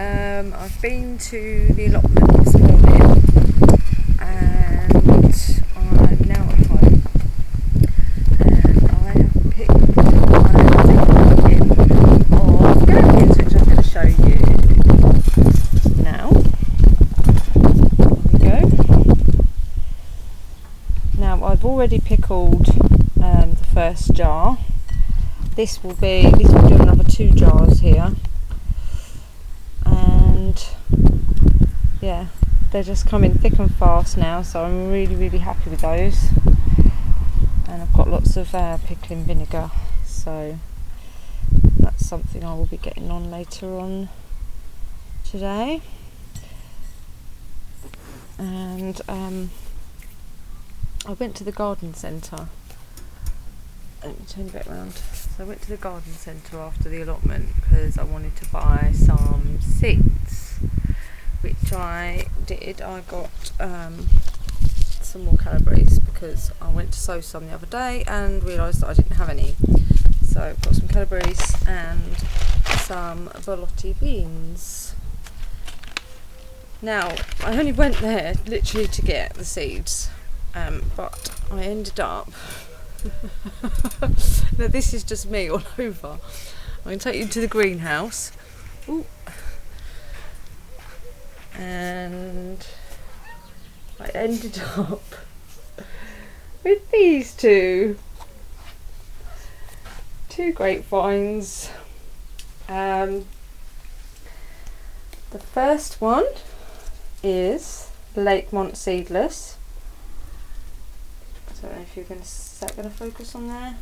I've been to the allotment this morning and I'm now at home, and I have picked my big bucket of gherkins, which I'm going to show you now. There we go. Now I've already pickled the first jar. This will do another 2 jars here. And yeah, they're just coming thick and fast now, so I'm really happy with those. And I've got lots of pickling vinegar, so that's something I will be getting on later on today. And I went to the garden centre. Let me turn you back round. So I went to the garden centre after the allotment because I wanted to buy some seeds, which I did. I got some more calabrese because I went to sow some the other day and realised that I didn't have any. So I've got some calabrese and some Allotment beans. Now, I only went there literally to get the seeds, but I ended up now this is just me all over. I'm going to take you to the greenhouse. Ooh. And I ended up with these two grapevines. The first one is Allotment seedless. I don't know if you can. Is that going to focus on there?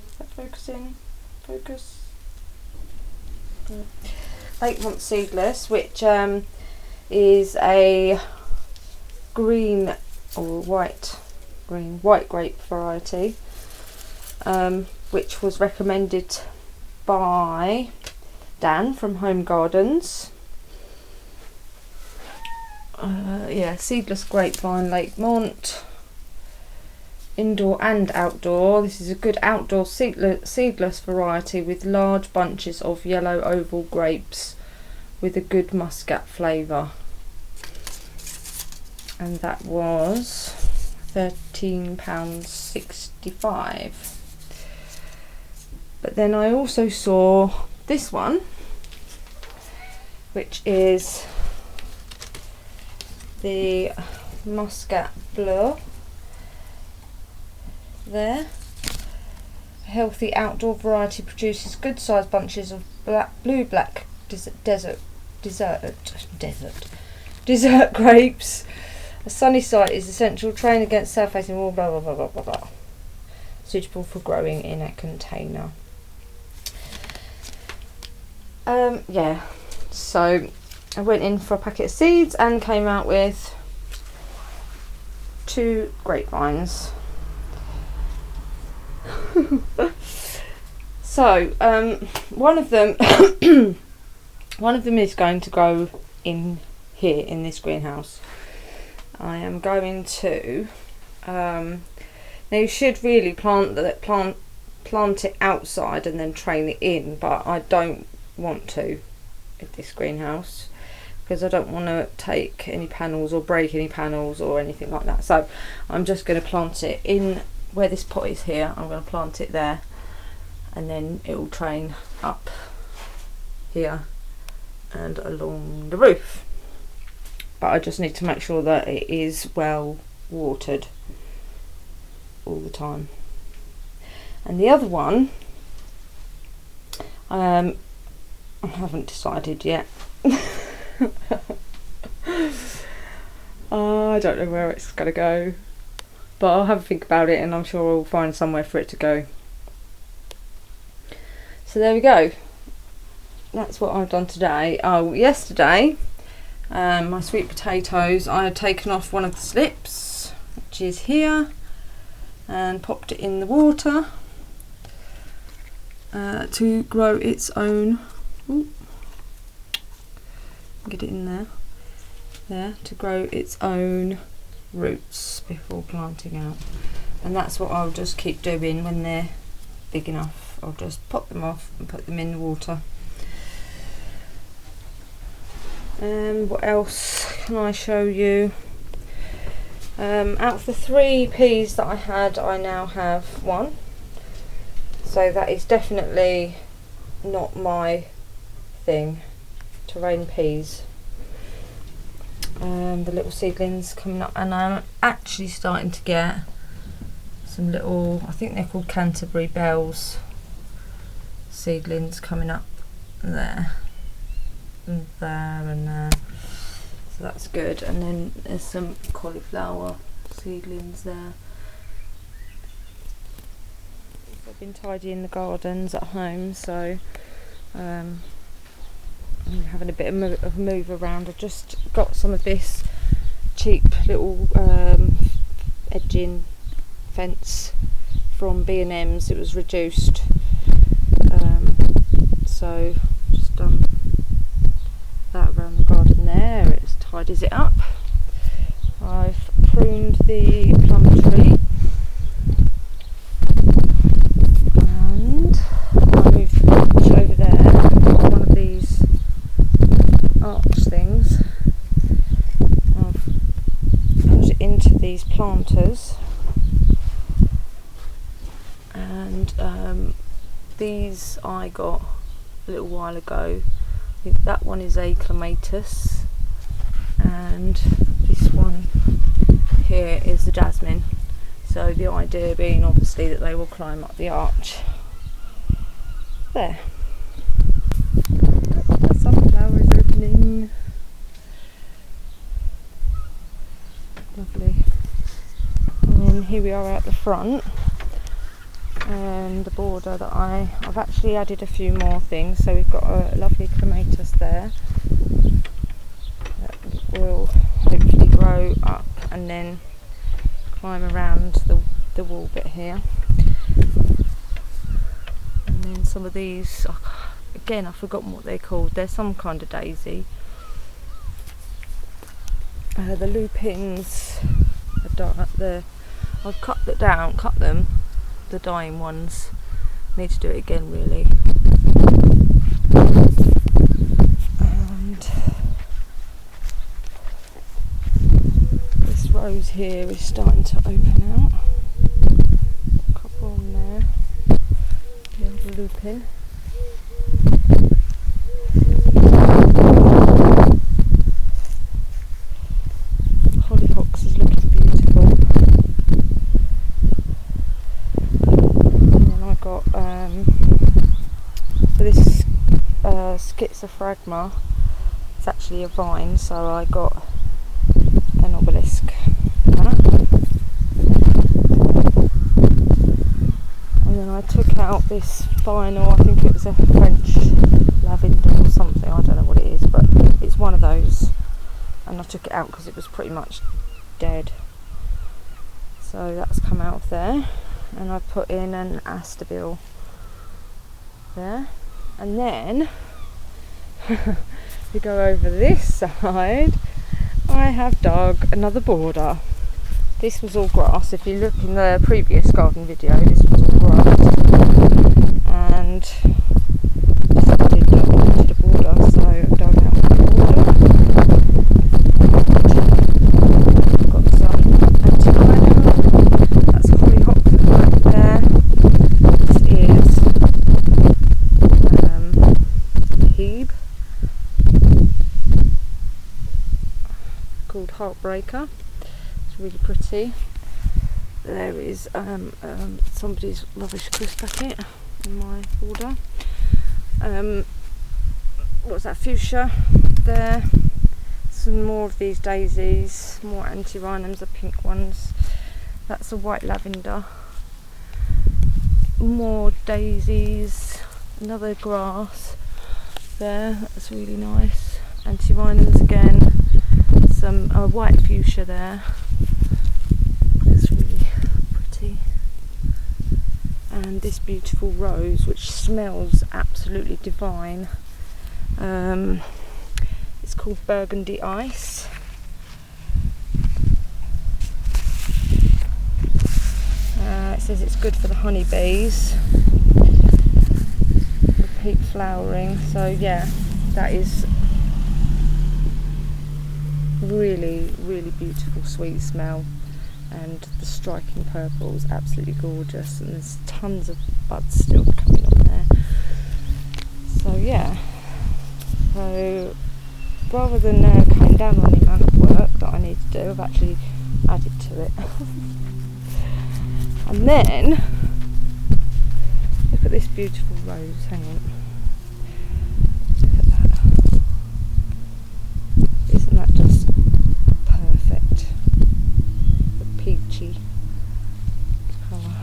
Is that focusing? Focus. Allotment seedless, which is a green or white grape variety, which was recommended by Dan from Home Gardens. Seedless grapevine, Allotment, indoor and outdoor. This is a good outdoor seedless variety with large bunches of yellow oval grapes with a good muscat flavour. And that was £13.65. But then I also saw this one, which is the Muscat Bleu. There, a healthy outdoor variety produces good sized bunches of blue-black desert grapes. A sunny site is essential. Train against south facing wall. Blah blah blah blah blah blah. Suitable for growing in a container. So I went in for a packet of seeds and came out with 2 grapevines. So one of them is going to go in here in this greenhouse. I am going to now you should really plant it outside and then train it in, but I don't want to at this greenhouse because I don't want to take any panels or break any panels or anything like that. So I'm just going to plant it in where this pot is here. I'm going to plant it there, and then it will train up here and along the roof. But I just need to make sure that it is well watered all the time. And the other one, I haven't decided yet. I don't know where it's going to go, but I'll have a think about it and I'm sure I'll find somewhere for it to go. So there we go. That's what I've done today. Oh, yesterday, my sweet potatoes, I had taken off one of the slips, which is here, and popped it in the water to grow its own. Ooh, get it in there, to grow its own roots before planting out. And that's what I'll just keep doing when they're big enough. I'll just pop them off and put them in the water. What else can I show you? Out of the 3 peas that I had, I now have 1. So that is definitely not my thing, to rain peas. The little seedlings coming up, and I'm actually starting to get some little, I think they're called Canterbury bells seedlings coming up there and there and there, so that's good. And then there's some cauliflower seedlings there. I've been tidying the gardens at home, so I'm having a bit of a move around. I just got some of this cheap little edging fence from B&M's. It was reduced, so just done that around the garden there. It tidies it up. I've pruned the plum tree, and I moved the bench over there. One of these arch things, I've put it into these planters, and these I got a little while ago. I think that one is a clematis, and this one here is the jasmine. So the idea being obviously that they will climb up the arch. There. The sunflower is opening. Lovely. And then here we are at the front. And the border that I've actually added a few more things. So we've got a lovely clematis there that will hopefully grow up and then climb around the wall bit here. And then some of these, again I've forgotten what they're called, they're some kind of daisy. The lupins, I've cut them, the dying ones. Need to do it again really. And this rose here is starting to open out. A couple on there. The other lupin. Hollyhocks is looking beautiful. And then I got for this schizophragma, it's actually a vine, so I got an obelisk for that. And then I took out this vinyl, I think it was a French lavender or something, I don't know what it is, but it's one of those, and I took it out because it was pretty much dead. So that's come out of there, and I put in an astabil there. And then we go over this side, I have dug another border. This was all grass. If you look in the previous garden video, this was all grass, and I wanted a border, so I dug out the border. Got some antivenom. That's hollyhock back there. This is Hebe, called Heartbreaker. It's really pretty. There is somebody's rubbish crisp packet in my border. What's that, fuchsia there. Some more of these daisies, more antirrhinums, the pink ones. That's a white lavender. More daisies, another grass there, that's really nice. Antirrhinums again, some white fuchsia there. That's really pretty. And this beautiful rose, which smells absolutely divine. It's called Burgundy Ice. It says it's good for the honeybees. Repeat flowering. So yeah, that is Really, really beautiful, sweet smell, and the striking purple is absolutely gorgeous, and there's tons of buds still coming on there. So yeah, so rather than cutting down on the amount of work that I need to do, I've actually added to it. And then look at this beautiful rose. Hang on, look at that. Isn't that just perfect? The peachy colour.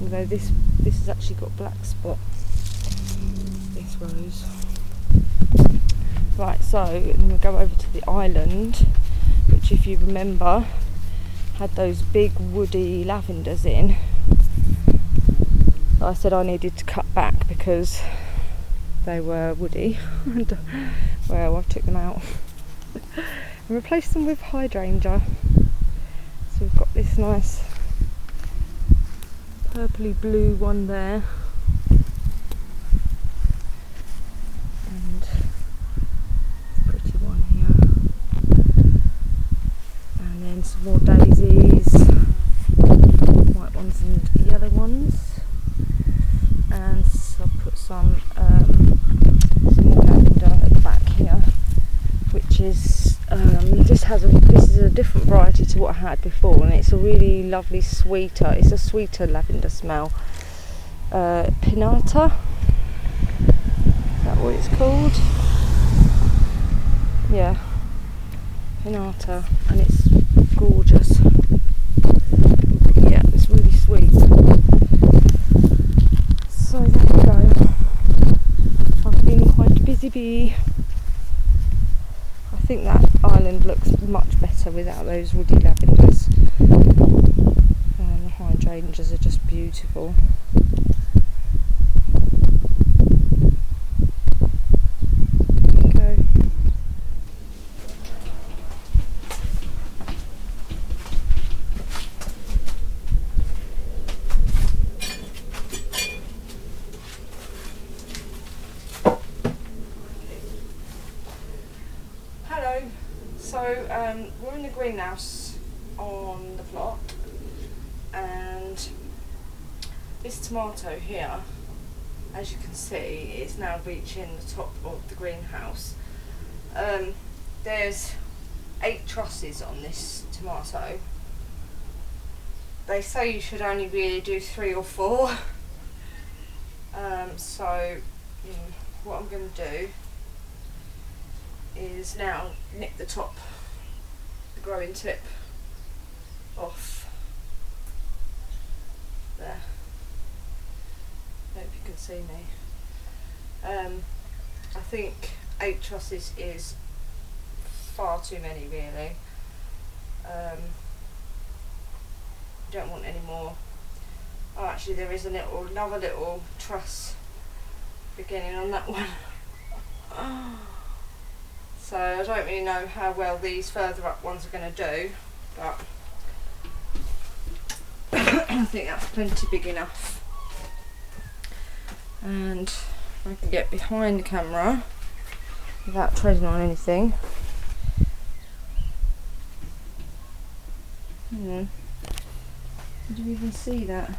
Although this has actually got black spot. This rose. Right, so then we go over to the island, which, if you remember, had those big woody lavenders in. I said I needed to cut back because they were woody. And, well, I took them out and replaced them with hydrangea. So we've got this nice purpley blue one there, and a pretty one here, and then some more daisies, white ones and yellow ones, and so I'll put some more lavender at the back here, which is this is a different variety to what I had before, and it's a really lovely sweeter. It's a sweeter lavender smell. Pinata. Is that what it's called? Yeah, Pinata, and it's gorgeous. Yeah, it's really sweet. So there we go. I've been quite a busy bee. I think that island looks much better without those woody lavenders. The hydrangeas are just beautiful. There we go. Hello. So we're in the greenhouse on the plot, and this tomato here, as you can see, is now reaching the top of the greenhouse. There's 8 trusses on this tomato. They say you should only really do 3 or 4. So what I'm going to do is now nip the top, the growing tip off there. Hope you can see me. I think 8 trusses is far too many, really. Don't want any more. Oh, actually there is another little truss beginning on that one. So I don't really know how well these further up ones are going to do, but I think that's plenty big enough. And if I can get behind the camera without treading on anything. Did you even see that?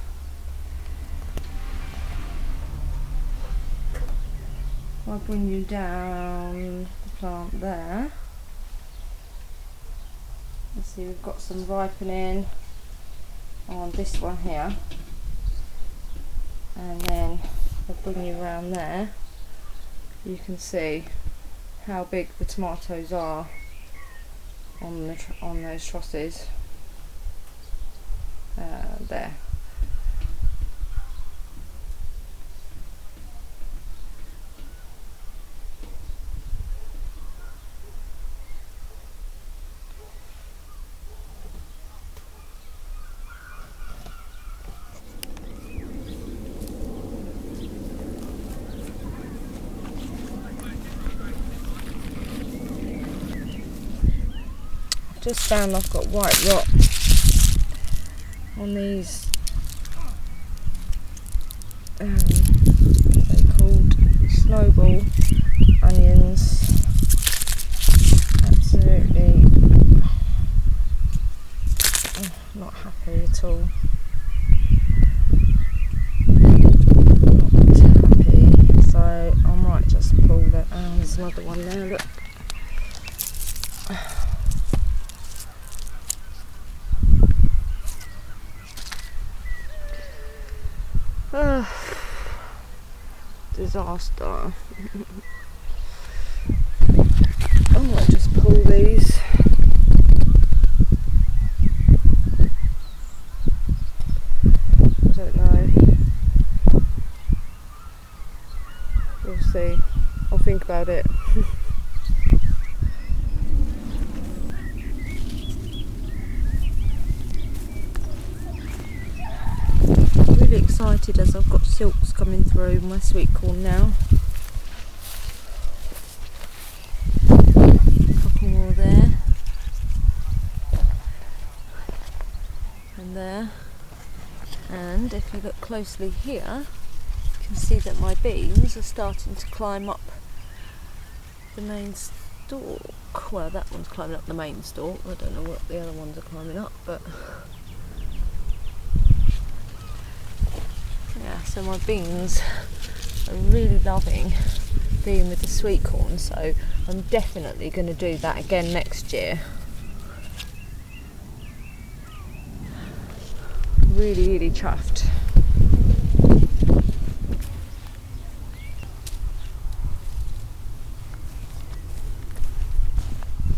I'll bring you down the plant there. Let's see, we've got some ripening on this one here, and then I'll bring you around there. You can see how big the tomatoes are on those trusses. There. Just found I've got white rot on these they're called snowball onions. Absolutely So there's another one there, look. Disaster. I might just pull these. I don't know. We'll see. I'll think about it. Really excited as I've got silks coming through my sweet corn now. A couple more there and there, and if you look closely here you can see that my beans are starting to climb up the main stalk. Well, that one's climbing up the main stalk. I don't know what the other ones are climbing up, but yeah, so my beans are really loving being with the sweet corn, so I'm definitely going to do that again next year. Really chuffed.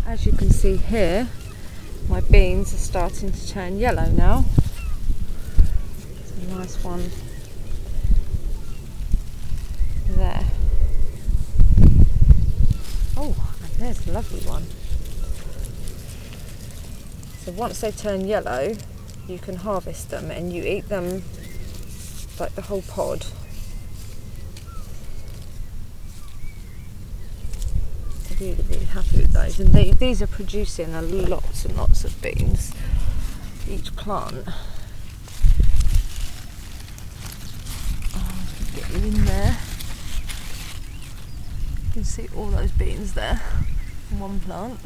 As you can see here, my beans are starting to turn yellow now. It's a nice one there. Oh, and there's a lovely one. So once they turn yellow, you can harvest them and you eat them like the whole pod. I'm really happy with those, and these are producing lots and lots of beans, each plant. Get you in there. You can see all those beans there in one plant.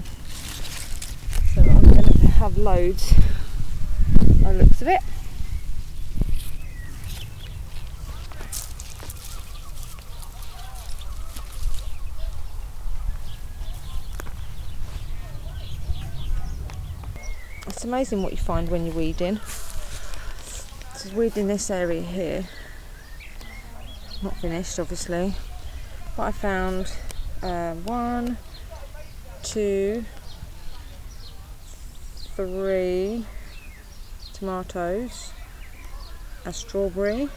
So I'm going to have loads by the looks of it. It's amazing what you find when you're weeding. So weeding this area here, not finished obviously, but I found 1, 2, 3 tomatoes, a strawberry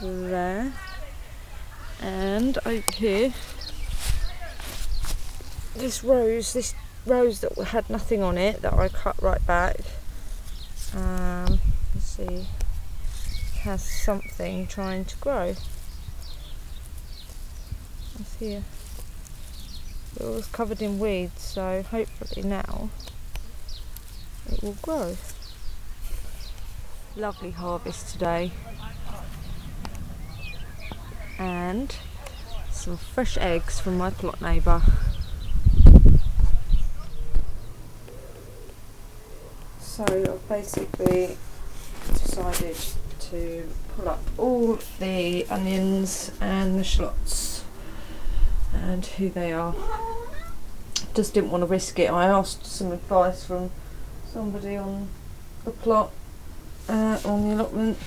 there, and over here this rose that had nothing on it that I cut right back. Let's see, has something trying to grow. It's here. It was covered in weeds, so hopefully now it will grow. Lovely harvest today, and some fresh eggs from my plot neighbour. So I've basically decided to pull up all the onions and the shallots and who they are. Just didn't want to risk it. I asked some advice from somebody on the plot, on the allotment,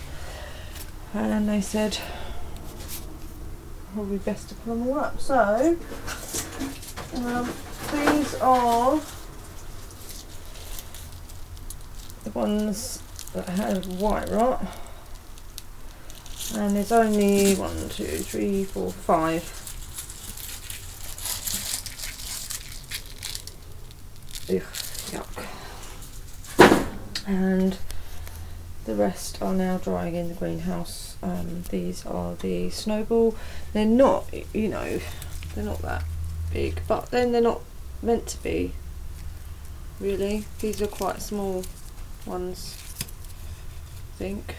and they said probably best to pull them all up. So these are the ones that have white rot, and there's only 1, 2, 3, 4, 5. Ugh, yuck. And the rest are now drying in the greenhouse. These are the snowball. They're not, you know, they're not that big, but then they're not meant to be, really. These are quite small ones, I think.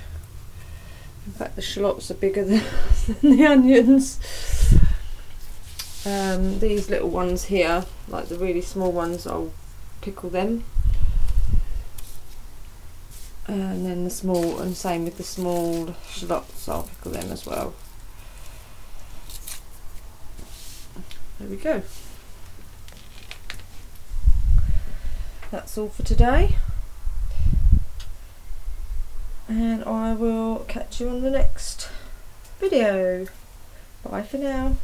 In fact, the shallots are bigger than the onions. These little ones here, like the really small ones, I'll pickle them. And then the small, and same with the small shallots, I'll pickle them as well. there we go. That's all for today, and I will catch you on the next video. Bye for now.